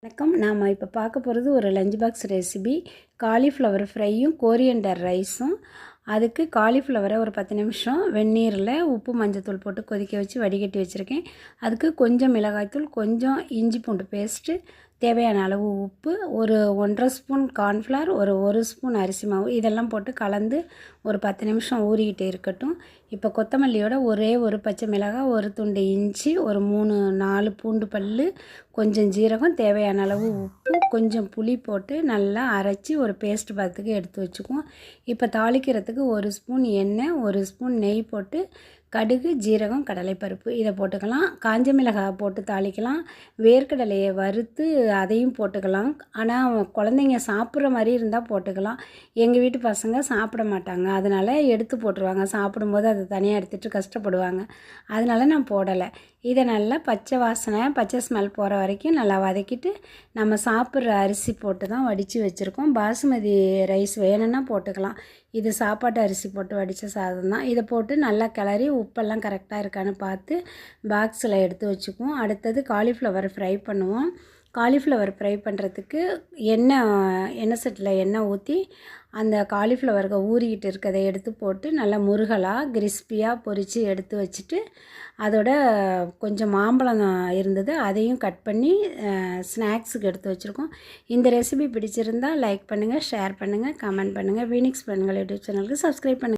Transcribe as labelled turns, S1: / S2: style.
S1: வணக்கம். நாம் இப்போ பார்க்க போகிறது ஒரு லஞ்ச் பாக்ஸ் ரெசிபி. காலிஃப்ளவர் ஃப்ரையும் கோரியண்டர் ரைஸும். அதுக்கு காலிஃப்ளவரை ஒரு 10 நிமிஷம் வெந்நீரில் உப்பு மஞ்சத்தூள் போட்டு கொதிக்க வச்சு வடிகட்டி வச்சுருக்கேன். அதுக்கு கொஞ்சம் மிளகாய்த்தூள், கொஞ்சம் இஞ்சி பூண்டு பேஸ்ட்டு, தேவையான அளவு உப்பு, ஒரு 1½ ஸ்பூன் கார்ன்ஃப்ளவர், ஒரு ஸ்பூன் அரிசி மாவு, இதெல்லாம் போட்டு கலந்து ஒரு 10 நிமிஷம் ஊறிக்கிட்டு இருக்கட்டும். இப்போ கொத்தமல்லியோட ஒரே ஒரு பச்சை மிளகாய், ஒரு துண்டு இஞ்சி, ஒரு 3-4 பூண்டு பல், கொஞ்சம் ஜீரகம், தேவையான அளவு உப்பு, கொஞ்சம் புளி போட்டு நல்லா அரைச்சி ஒரு பேஸ்ட் பதத்துக்கு எடுத்து வச்சுக்குவோம். இப்போ தாளிக்கிறதுக்கு 1 ஸ்பூன் எண்ணெய், 1 ஸ்பூன் நெய் போட்டு கடுகு, ஜீரகம், கடலைப்பருப்பு இதை போட்டுக்கலாம். காஞ்ச மிளகாய் போட்டு தாளிக்கலாம். வேர்க்கடலையை வறுத்து அதையும் போட்டுக்கலாம். ஆனால் குழந்தைங்க சாப்பிட்ற மாதிரி இருந்தால் போட்டுக்கலாம். எங்கள் வீட்டு பசங்க சாப்பிட மாட்டாங்க, அதனால் எடுத்து போட்டுருவாங்க. சாப்பிடும்போது அதை தனியாக எடுத்துகிட்டு கஷ்டப்படுவாங்க, அதனால் நான் போடலை. இதை நல்லா பச்சை ஸ்மெல் போகிற வரைக்கும் நல்லா வதக்கிட்டு நம்ம சாப்பிட்ற அரிசி போட்டு தான் வடித்து வச்சுருக்கோம். பாசுமதி ரைஸ் வேணும்னா போட்டுக்கலாம். இது சாப்பாட்டு அரிசி போட்டு வடித்த சாதம் தான். இதை போட்டு நல்லா கிளறி உப்பெல்லாம் கரெக்டாக இருக்கான்னு பார்த்து பாக்ஸில் எடுத்து வச்சுக்குவோம். அடுத்தது காலிஃப்ளவர் ஃப்ரை பண்ணுவோம். காலிஃப்ளவர் ஃப்ரை பண்ணுறதுக்கு எண்ணெய் சட்டியில் எண்ணெய் ஊற்றி அந்த காலிஃப்ளவருக்கு ஊறிக்கிட்டு இருக்கிறதை எடுத்து போட்டு நல்லா முருகலாக கிறிஸ்பியாக பொரித்து எடுத்து வச்சுட்டு, அதோட கொஞ்சம் மாம்பழம் இருந்தது, அதையும் கட் பண்ணி ஸ்நாக்ஸுக்கு எடுத்து வச்சுருக்கோம். இந்த ரெசிபி பிடிச்சிருந்தால் லைக் பண்ணுங்கள், ஷேர் பண்ணுங்கள், கமெண்ட் பண்ணுங்கள். வீனிக்ஸ் பெண்கள் யூடியூப் சேனலுக்கு சப்ஸ்கிரைப் பண்ணுங்கள்.